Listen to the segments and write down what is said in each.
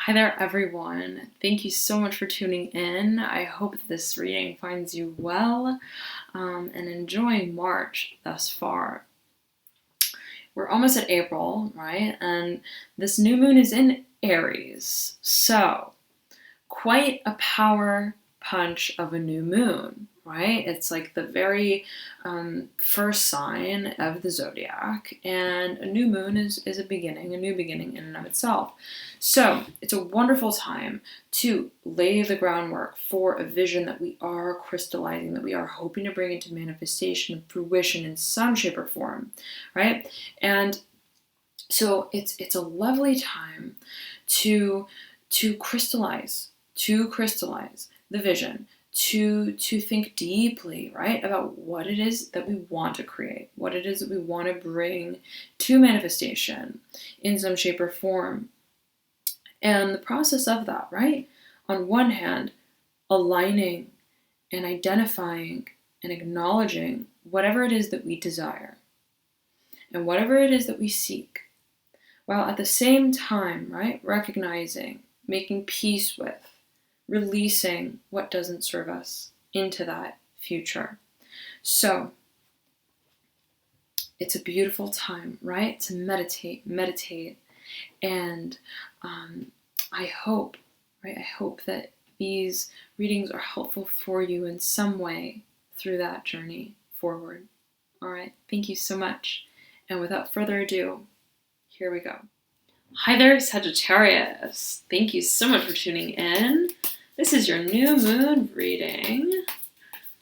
Hi there, everyone. Thank you so much for tuning in. I hope this reading finds you well and enjoying March thus far. We're almost at April, right? And this new moon is in Aries. So, quite a power punch of a new moon, right? It's like the very first sign of the zodiac, and a new moon is a beginning, a new beginning in and of itself. So it's a wonderful time to lay the groundwork for a vision that we are crystallizing, that we are hoping to bring into manifestation and fruition in some shape or form, right? And so it's a lovely time to crystallize the vision, to think deeply, right, about what it is that we want to create, what it is that we want to bring to manifestation in some shape or form. And the process of that, right, on one hand, aligning and identifying and acknowledging whatever it is that we desire and whatever it is that we seek, while at the same time, right, recognizing, making peace with, releasing what doesn't serve us into that future. So it's a beautiful time, right, to meditate, and I hope that these readings are helpful for you in some way through that journey forward. All right, thank you so much, and without further ado, here we go. Hi there, Sagittarius. Thank you so much for tuning in. This is your new moon reading.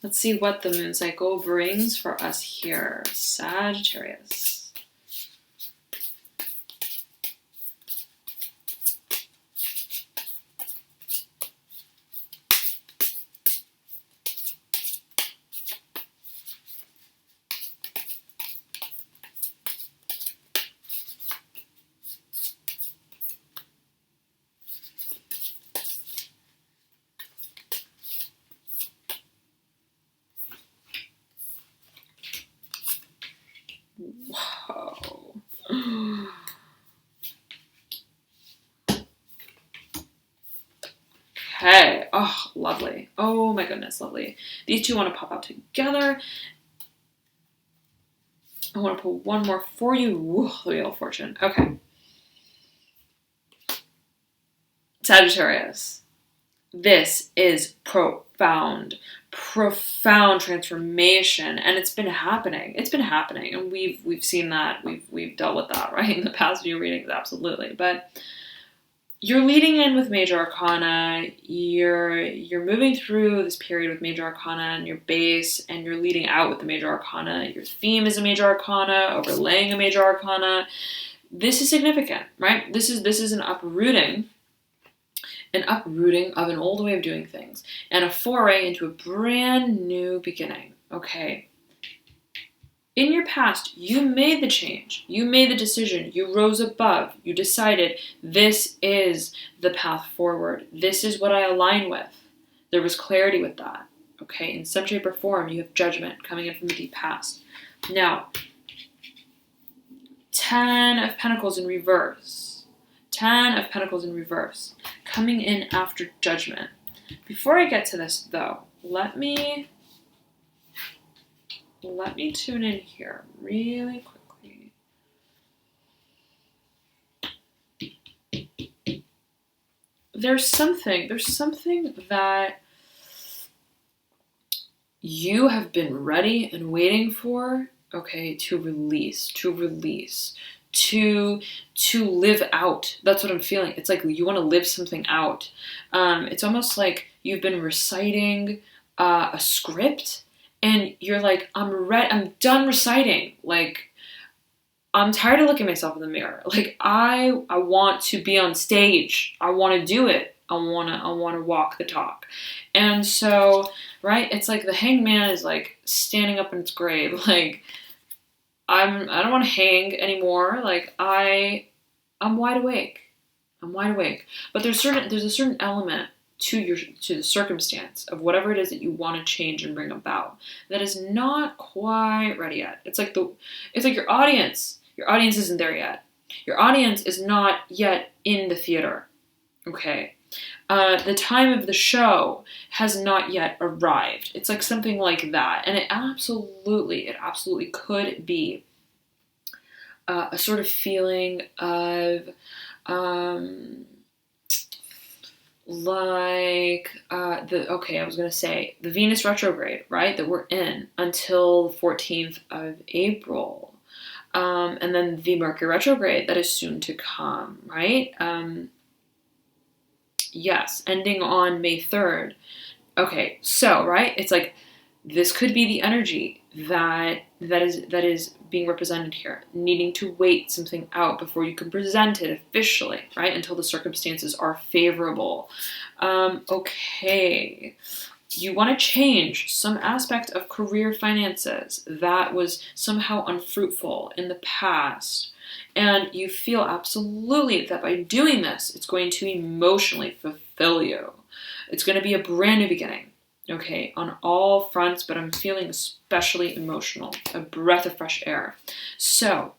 Let's see what the moon cycle brings for us here. Sagittarius. Whoa. Okay. Oh, lovely. Oh my goodness, lovely. These two want to pop out together. I want to pull one more for you. Whoa, the Wheel of Fortune. Okay. Sagittarius. This is profound transformation, and it's been happening, and we've seen that, we've dealt with that, right, in the past few readings, absolutely. But you're leading in with major arcana, you're moving through this period with major arcana and your base, and you're leading out with the major arcana. Your theme is a major arcana, overlaying a major arcana. This is significant, right? This is an uprooting of an old way of doing things, and a foray into a brand new beginning, okay? In your past, you made the change, you made the decision, you rose above, you decided this is the path forward, this is what I align with. There was clarity with that, okay? In some shape or form, you have judgment coming in from the deep past. Now, 10 of Pentacles in reverse. 10 of Pentacles in reverse, coming in after judgment. Before I get to this, though, let me tune in here really quickly. There's something that you have been ready and waiting for, okay, to release, to live out. That's what I'm feeling. It's like you want to live something out. It's almost like you've been reciting a script, and you're like, I'm done reciting. Like, I'm tired of looking at myself in the mirror. Like, I want to be on stage. I want to do it. I want to walk the talk. And so, right, it's like the hangman is like standing up in its grave, like, I don't want to hang anymore. Like, I'm wide awake. But there's a certain element to the circumstance of whatever it is that you want to change and bring about that is not quite ready yet. It's like your audience. Your audience isn't there yet. Your audience is not yet in the theater. Okay. The time of the show has not yet arrived. It's like something like that. And it absolutely could be a sort of feeling of I was going to say the Venus retrograde, right, that we're in until the 14th of April. And then the Mercury retrograde that is soon to come, right? Yes, ending on May 3rd. Okay, so, right, it's like this could be the energy that is being represented here, needing to wait something out before you can present it officially, right, until the circumstances are favorable. Okay, you want to change some aspect of career finances that was somehow unfruitful in the past, and you feel absolutely that by doing this, it's going to emotionally fulfill you. It's going to be a brand new beginning. Okay, on all fronts, but I'm feeling especially emotional, a breath of fresh air. So,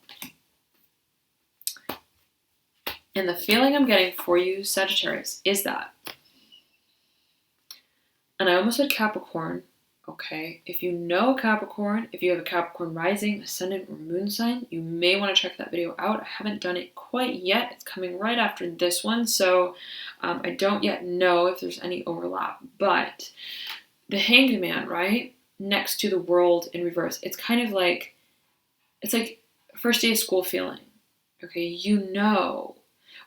and the feeling I'm getting for you, Sagittarius, is that, and I almost said Capricorn, okay, if you know Capricorn, if you have a Capricorn rising, ascendant, or moon sign, you may want to check that video out. I haven't done it quite yet. It's coming right after this one, so I don't yet know if there's any overlap, but the Hanged Man, right, next to the World in reverse, it's kind of like, it's like first day of school feeling, okay, you know,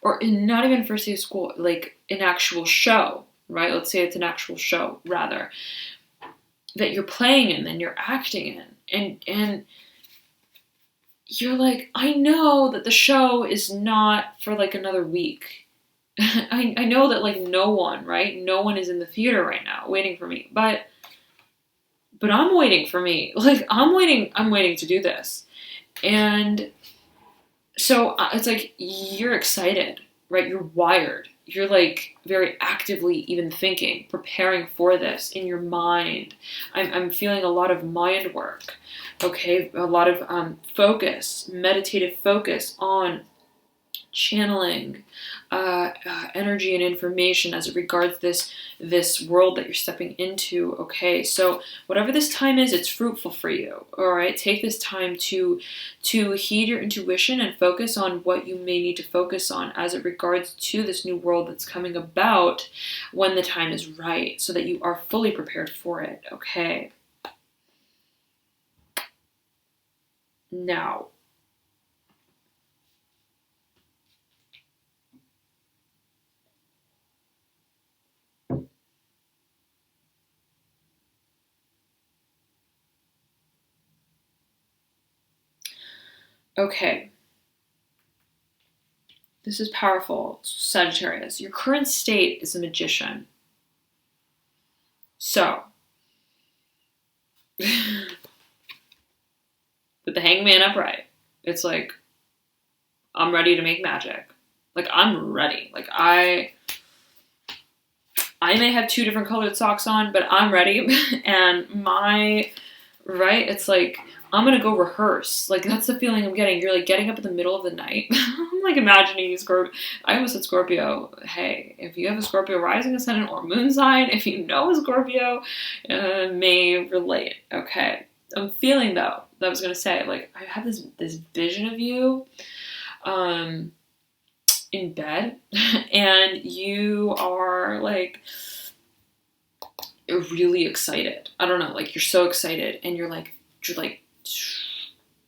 or not even first day of school, like an actual show, right, let's say it's an actual show, rather, that you're playing in and you're acting in, and you're like, I know that the show is not for like another week. I know that like no one is in the theater right now waiting for me, but I'm waiting for me. Like I'm waiting to do this. And so it's like you're excited, right? You're wired. You're like very actively even thinking, preparing for this in your mind. I'm feeling a lot of mind work, okay? A lot of focus, meditative focus on channeling energy and information as it regards this world that you're stepping into. Okay, so whatever this time is, it's fruitful for you. All right, take this time to heed your intuition and focus on what you may need to focus on as it regards to this new world that's coming about when the time is right, so that you are fully prepared for it. Okay, now okay. This is powerful, Sagittarius. Your current state is a magician. So, with the Hangman upright, it's like, I'm ready to make magic. Like, I'm ready. Like, I may have two different colored socks on, but I'm ready. And it's like, I'm gonna go rehearse. Like, that's the feeling I'm getting. You're like getting up in the middle of the night. I'm like imagining Scorpio. I almost said Scorpio. Hey, if you have a Scorpio rising, ascendant, or moon sign, if you know a Scorpio, may relate. Okay. I'm feeling though, that I was gonna say, like, I have this vision of you in bed, and you are like really excited. I don't know, like you're so excited, and you're like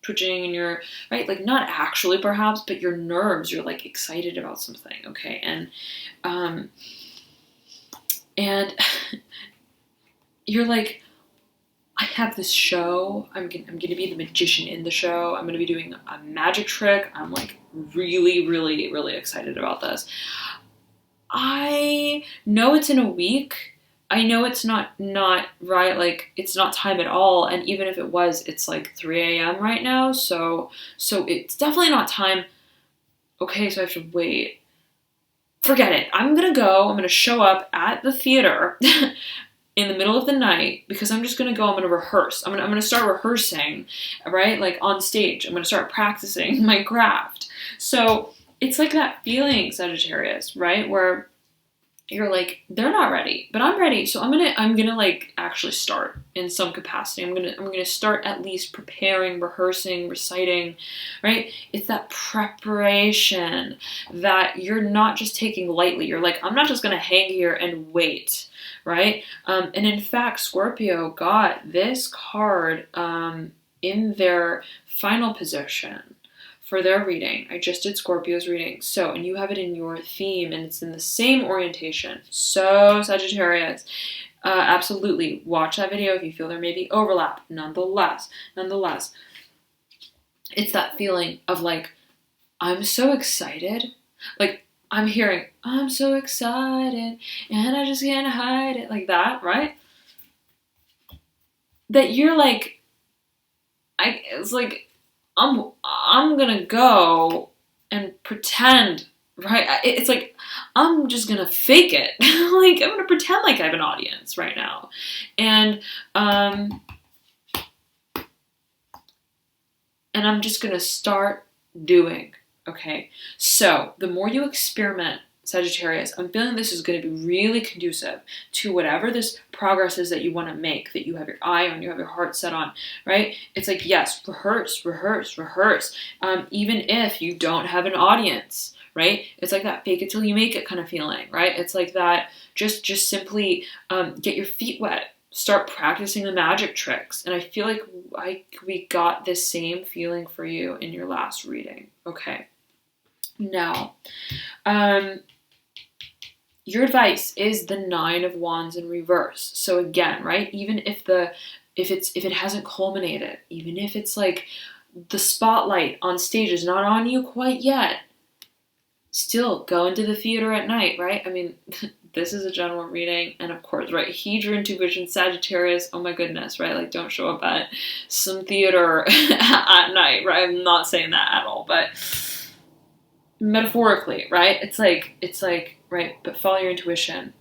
twitching, and you're right, like not actually perhaps, but your nerves, you're like excited about something. Okay, and you're like, I have this show. I'm gonna be the magician in the show. I'm gonna be doing a magic trick. I'm like really, really, really excited about this. I know it's in a week. I know it's not right. Like it's not time at all. And even if it was, it's like 3 a.m. right now. So it's definitely not time. Okay, so I have to wait. Forget it. I'm gonna go. I'm gonna show up at the theater. In the middle of the night, because I'm just gonna go, I'm gonna rehearse. I'm gonna start rehearsing, right? Like on stage. I'm gonna start practicing my craft. So it's like that feeling, Sagittarius, right? Where you're like, they're not ready, but I'm ready. So I'm gonna like actually start in some capacity. I'm gonna start at least preparing, rehearsing, reciting, right? It's that preparation that you're not just taking lightly. You're like, I'm not just gonna hang here and wait, right? And in fact, Scorpio got this card in their final position for their reading. I just did Scorpio's reading. So, and you have it in your theme and it's in the same orientation. So, Sagittarius, absolutely watch that video if you feel there may be overlap. Nonetheless, it's that feeling of like, I'm so excited. Like, I'm hearing, I'm so excited and I just can't hide it. Like that, right? That you're like, it's like, I'm gonna go and pretend, right? It's like, I'm just gonna fake it. Like, I'm gonna pretend like I have an audience right now. And I'm just gonna start doing, okay? So, the more you experiment, Sagittarius, I'm feeling this is going to be really conducive to whatever this progress is that you want to make, that you have your eye on, you have your heart set on, right? It's like, yes, rehearse. Even if you don't have an audience, right? It's like that fake it till you make it kind of feeling, right? It's like that just simply get your feet wet. Start practicing the magic tricks. And I feel like we got this same feeling for you in your last reading, okay? Now, your advice is the 9 of Wands in reverse. So again, right? Even if it hasn't culminated, even if it's like the spotlight on stage is not on you quite yet, still go into the theater at night, right? I mean, this is a general reading, and of course, right? Heed your intuition, Sagittarius. Oh my goodness, right? Like, don't show up at some theater at night, right? I'm not saying that at all, but metaphorically, right? It's like, right, but follow your intuition.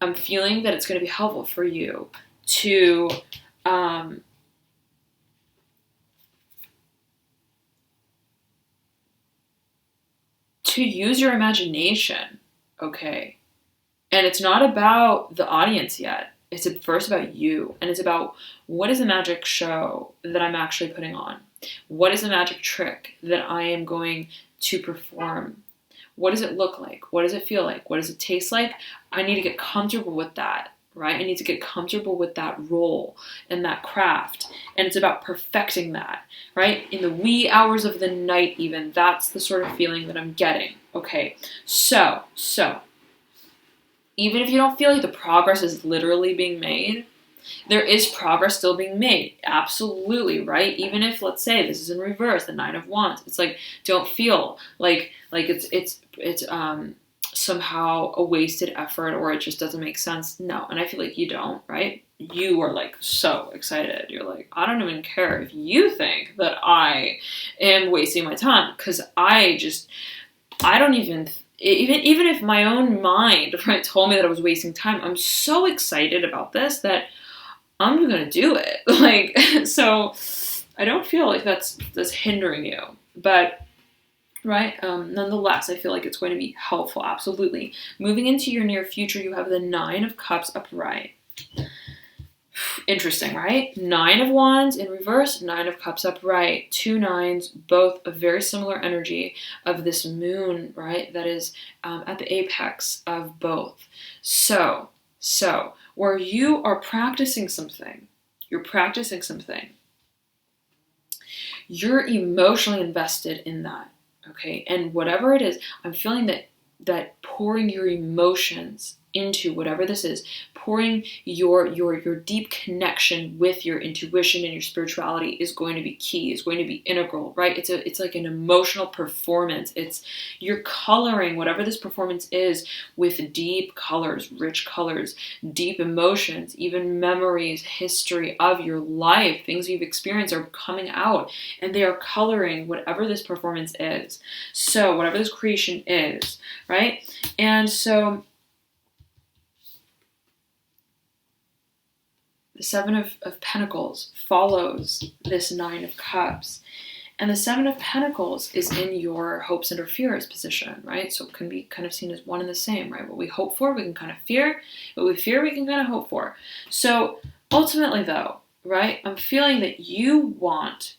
I'm feeling that it's going to be helpful for you to use your imagination, okay? And it's not about the audience yet. It's first about you, and it's about, what is the magic show that I'm actually putting on? What is the magic trick that I am going to perform? What does it look like? What does it feel like? What does it taste like? I need to get comfortable with that, right? I need to get comfortable with that role and that craft. And it's about perfecting that, right? In the wee hours of the night even, that's the sort of feeling that I'm getting, okay? So, even if you don't feel like the progress is literally being made, there is progress still being made. Absolutely, right? Even if, let's say, this is in reverse, the 9 of Wands. It's like, don't feel like it's somehow a wasted effort or it just doesn't make sense. No, and I feel like you don't, right? You are like so excited. You're like, I don't even care if you think that I am wasting my time, because I don't even if my own mind, right, told me that I was wasting time, I'm so excited about this that I'm gonna do it. Like, so I don't feel like that's hindering you, but right, nonetheless, I feel like it's going to be helpful. Absolutely. Moving into your near future, you have the 9 of Cups upright. Interesting, right? 9 of Wands in reverse, 9 of Cups upright. 2 9s, both a very similar energy of this moon, right? That is at the apex of both. So, where you are practicing something, you're emotionally invested in that, okay? And whatever it is, I'm feeling that pouring your emotions into whatever this is, pouring your deep connection with your intuition and your spirituality is going to be key, is going to be integral, right? It's like an emotional performance. You're coloring whatever this performance is with deep colors, rich colors, deep emotions, even memories, history of your life, things you've experienced are coming out, and they are coloring whatever this performance is. So whatever this creation is, right? And so the 7 of Pentacles follows this 9 of Cups. And the Seven of Pentacles is in your hopes and or fears position, right? So it can be kind of seen as one and the same, right? What we hope for, we can kind of fear. What we fear, we can kind of hope for. So ultimately though, right, I'm feeling that you want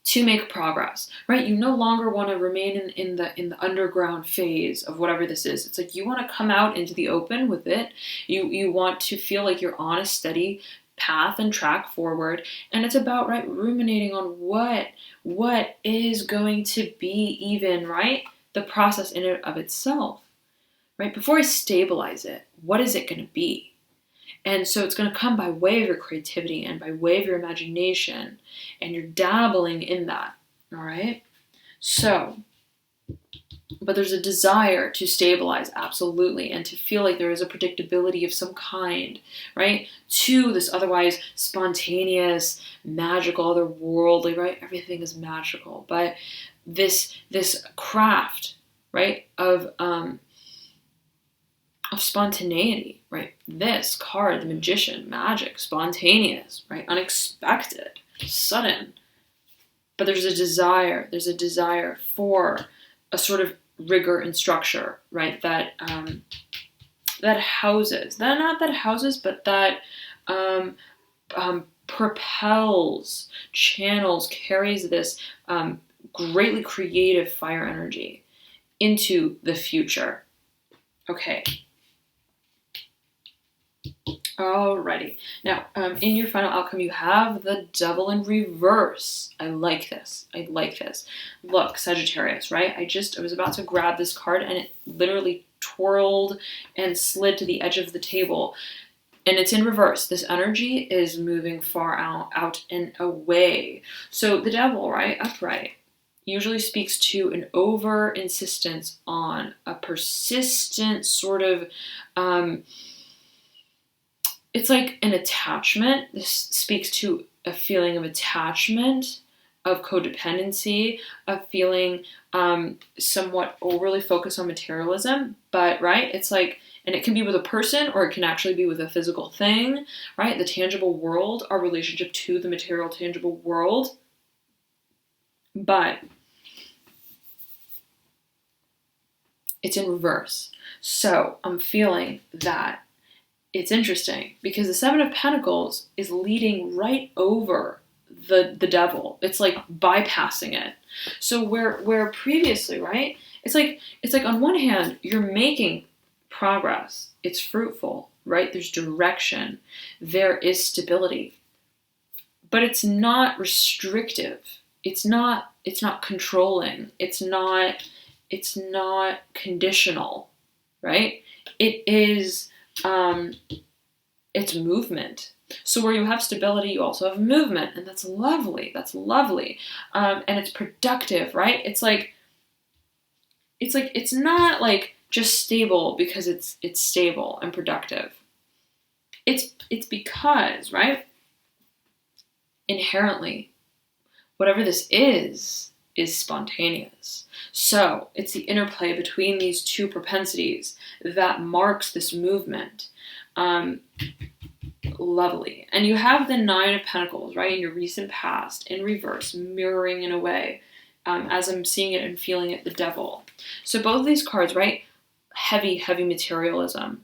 to make progress, right? You no longer want to remain in the underground phase of whatever this is. It's like you want to come out into the open with it. You want to feel like you're on a steady path and track forward, and it's about, right, ruminating on what is going to be, even, right, the process in and of itself, right? Before I stabilize it, what is it going to be? And so it's going to come by way of your creativity and by way of your imagination, and you're dabbling in that, all right? So, but there's a desire to stabilize, absolutely, and to feel like there is a predictability of some kind, right? To this otherwise spontaneous, magical, otherworldly, right? Everything is magical, but this craft, right, of spontaneity, right? This card, the Magician, magic, spontaneous, right? Unexpected, sudden. But there's a desire for a sort of rigor and structure, right? That propels, channels, carries this greatly creative fire energy into the future. Okay. Alrighty. Now, in your final outcome, you have the Devil in reverse. I like this. Look, Sagittarius, right? I was about to grab this card and it literally twirled and slid to the edge of the table. And it's in reverse. This energy is moving far out and away. So the Devil, right, upright, usually speaks to an over insistence on a persistent sort of, it's like an attachment. This speaks to a feeling of attachment, of codependency, of feeling somewhat overly focused on materialism. But, right, it's like, and it can be with a person or it can actually be with a physical thing, right? The tangible world, our relationship to the material tangible world. But it's in reverse. So I'm feeling that it's interesting because the Seven of Pentacles is leading right over the Devil. It's like bypassing it. So where previously, right, it's like on one hand you're making progress, it's fruitful, right? There's direction, there is stability, but it's not restrictive. It's not controlling. It's not conditional, right? It is. It's movement. So where you have stability, you also have movement, and that's lovely. And it's productive, right? It's not like just stable because it's stable and productive. It's because, right, inherently, whatever this is spontaneous. So it's the interplay between these two propensities that marks this movement. Lovely. And you have the Nine of Pentacles, right, in your recent past, in reverse, mirroring in a way, as I'm seeing it and feeling it, the Devil. So both of these cards, right, heavy materialism,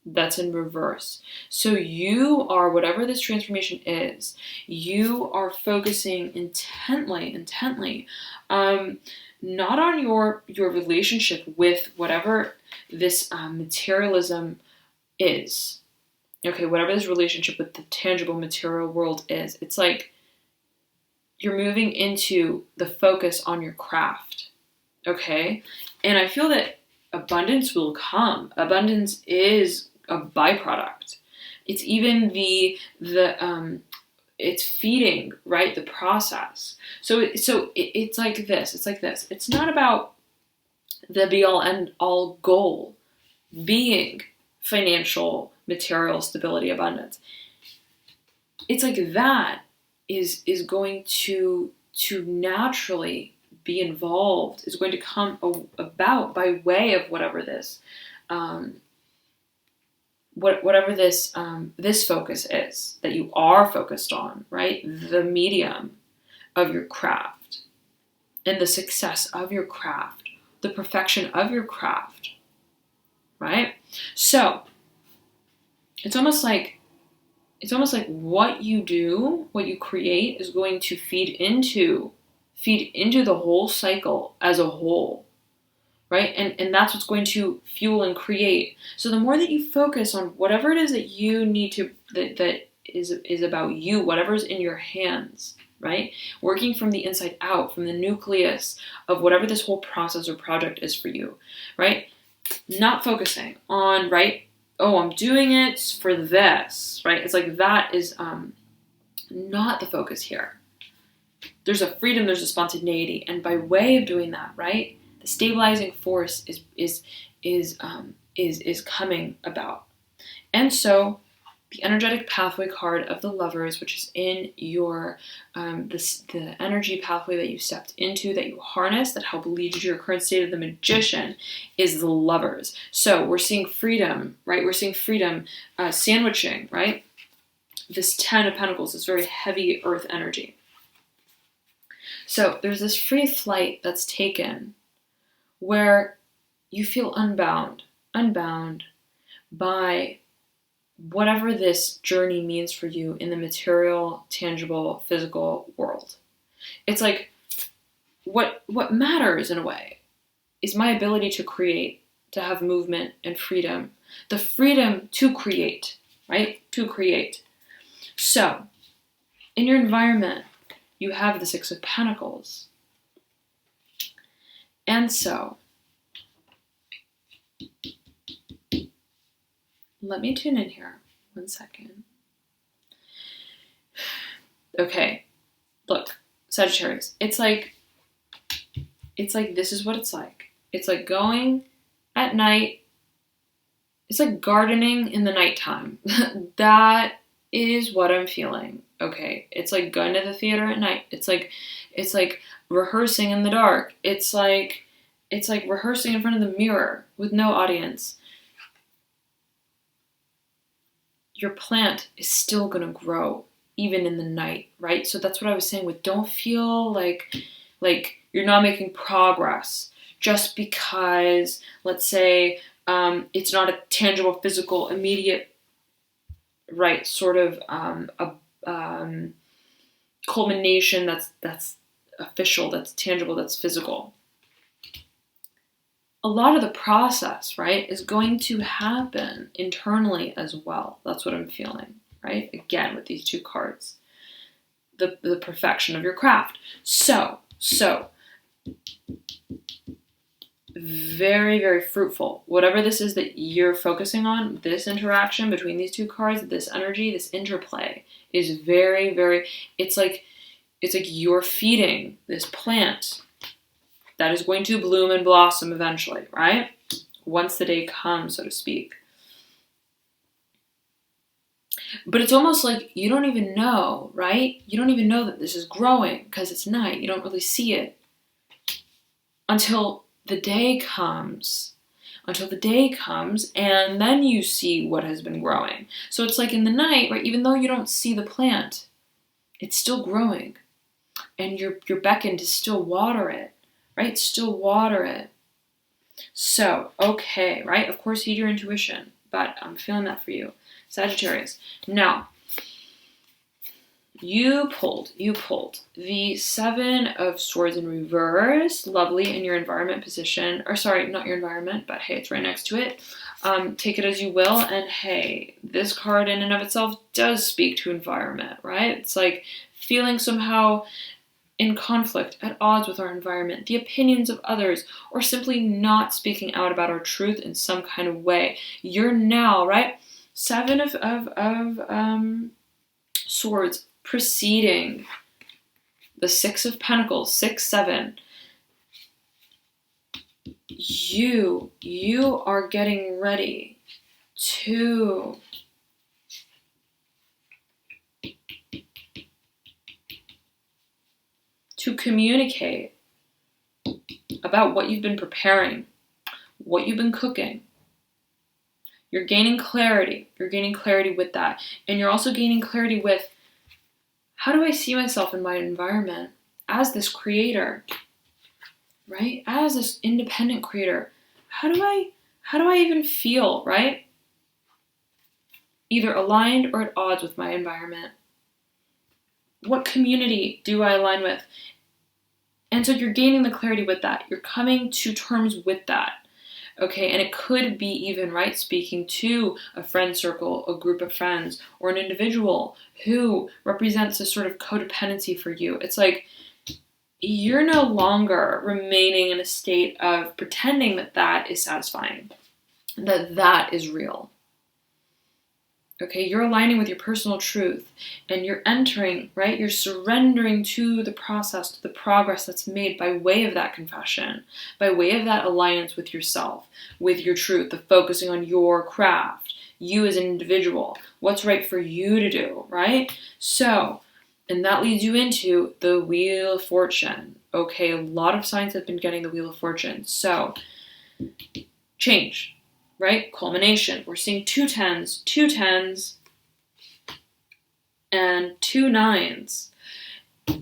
that's in reverse. So you are, whatever this transformation is, you are focusing intently, not on your relationship with whatever this materialism is. Okay, whatever this relationship with the tangible material world is, it's like you're moving into the focus on your craft. Okay? And I feel that abundance will come. Abundance is a byproduct. It's even it's feeding, right, the process. So it's like this. It's not about the be all end all goal being financial, material stability, abundance. It's like that is going to naturally be involved, is going to come about by way of whatever this whatever this this focus is that you are focused on, right? The medium of your craft and the success of your craft, the perfection of your craft, right? So it's almost like what you do, what you create is going to feed into the whole cycle as a whole, right? And that's what's going to fuel and create. So the more that you focus on whatever it is that you need to, that is about you, whatever's in your hands, right? Working from the inside out, from the nucleus of whatever this whole process or project is for you, right? Not focusing on, right? Oh, I'm doing it for this, right? It's like that is not the focus here. There's a freedom, there's a spontaneity, and by way of doing that, right, the stabilizing force is coming about. And so the energetic pathway card of the Lovers, which is in your the energy pathway that you stepped into, that you harness, that help lead you to your current state of the Magician, is the Lovers. So we're seeing freedom, right? We're seeing freedom sandwiching, right? This 10 of Pentacles, this very heavy earth energy. So there's this free flight that's taken where you feel unbound by whatever this journey means for you in the material, tangible, physical world. It's like what matters in a way is my ability to create, to have movement and freedom. The freedom to create, right? To create. So, in your environment, you have the Six of Pentacles. And so, let me tune in here. 1 second. Okay. Look, Sagittarius. It's like this is what it's like. It's like going at night. It's like gardening in the nighttime. That is what I'm feeling. Okay. It's like going to the theater at night. It's like rehearsing in the dark. It's like rehearsing in front of the mirror with no audience. Your plant is still going to grow even in the night, right? So that's what I was saying with don't feel like you're not making progress just because, let's say, it's not a tangible, physical, immediate, right, sort of culmination that's official, that's tangible, that's physical. A lot of the process, right, is going to happen internally as well. That's what I'm feeling, right? Again, with these two cards. The perfection of your craft. So, very, very fruitful. Whatever this is that you're focusing on, this interaction between these two cards, this energy, this interplay is very, very, it's like you're feeding this plant that is going to bloom and blossom eventually, right? Once the day comes, so to speak. But it's almost like you don't even know, right? You don't even know that this is growing because it's night. You don't really see it until the day comes. And then you see what has been growing. So it's like in the night, right? Even though you don't see the plant, it's still growing. And you're beckoned to still water it. Right? Still water it. So, okay, right? Of course, heed your intuition, but I'm feeling that for you. Sagittarius. Now, you pulled the Seven of Swords in reverse. Lovely in your environment position. Or sorry, not your environment, but hey, it's right next to it. Take it as you will. And hey, this card in and of itself does speak to environment, right? It's like feeling somehow in conflict, at odds with our environment, the opinions of others, or simply not speaking out about our truth in some kind of way. You're now, right? Seven of Swords preceding the Six of Pentacles, 6, 7. You are getting ready to communicate about what you've been preparing, what you've been cooking. You're gaining clarity. You're gaining clarity with that. And you're also gaining clarity with, how do I see myself in my environment as this creator, right? As this independent creator, how do I even feel, right? Either aligned or at odds with my environment. What community do I align with? And so you're gaining the clarity with that. You're coming to terms with that. Okay, and it could be even, right, speaking to a friend circle, a group of friends, or an individual who represents a sort of codependency for you. It's like you're no longer remaining in a state of pretending that that is satisfying, that that is real. Okay, you're aligning with your personal truth, and you're entering, right? You're surrendering to the process, to the progress that's made by way of that confession, by way of that alliance with yourself, with your truth, the focusing on your craft, you as an individual, what's right for you to do, right? So, and that leads you into the Wheel of Fortune. Okay, a lot of signs have been getting the Wheel of Fortune. So, change. Right? Culmination. We're seeing 2 10s, and 2 9s.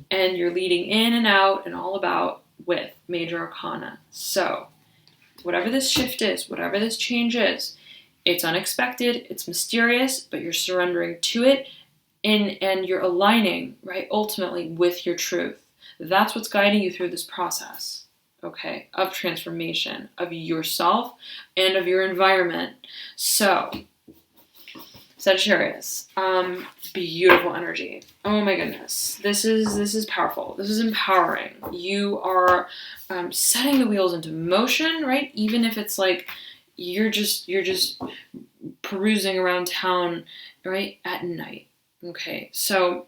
And you're leading in and out and all about with Major Arcana. So, whatever this shift is, whatever this change is, it's unexpected, it's mysterious, but you're surrendering to it, and you're aligning, right, ultimately with your truth. That's what's guiding you through this process. Okay, of transformation of yourself and of your environment. So, Sagittarius, beautiful energy. Oh my goodness, this is powerful. This is empowering. You are setting the wheels into motion, right? Even if it's like you're just perusing around town, right, at night. Okay, so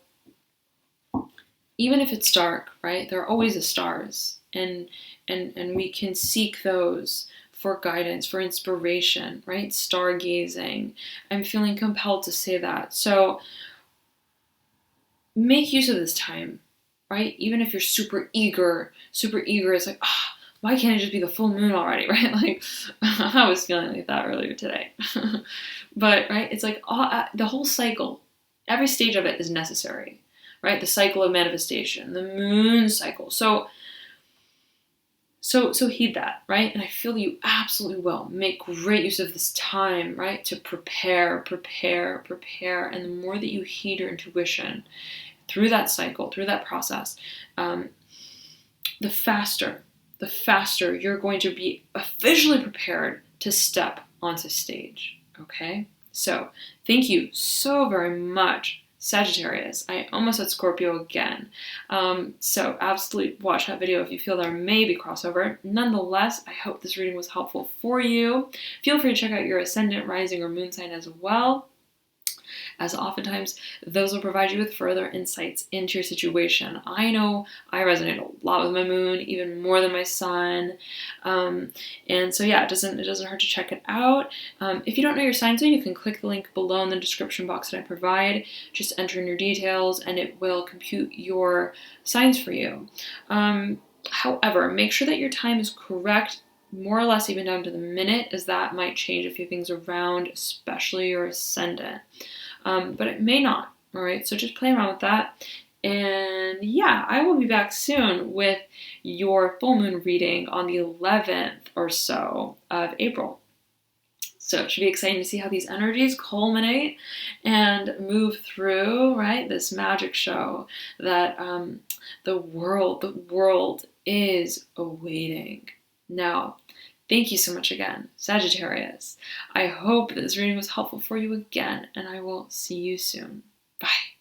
even if it's dark, right, there are always the stars. And we can seek those for guidance, for inspiration, right? Stargazing. I'm feeling compelled to say that. So make use of this time, right? Even if you're super eager, it's like, why can't it just be the full moon already, right? Like, I was feeling like that earlier today. But, right, it's like the whole cycle, every stage of it is necessary, right? The cycle of manifestation, the moon cycle. So heed that, right? And I feel you absolutely will. Make great use of this time, right? To prepare. And the more that you heed your intuition through that cycle, through that process, the faster you're going to be officially prepared to step onto stage, okay? So thank you so very much, Sagittarius. I almost said Scorpio again. So absolutely watch that video if you feel there may be crossover. Nonetheless, I hope this reading was helpful for you. Feel free to check out your ascendant, rising, or moon sign as well, as oftentimes those will provide you with further insights into your situation. I know I resonate a lot with my moon, even more than my sun. And so yeah, it doesn't hurt to check it out. If you don't know your sign zone, you can click the link below in the description box that I provide. Just enter in your details and it will compute your signs for you. However, make sure that your time is correct, more or less even down to the minute, as that might change a few things around, especially your ascendant. But it may not, all right? So just play around with that. And yeah, I will be back soon with your full moon reading on the 11th or so of April. So it should be exciting to see how these energies culminate and move through, right, this magic show that the world is awaiting. Now, thank you so much again, Sagittarius. I hope this reading was helpful for you again, and I will see you soon. Bye.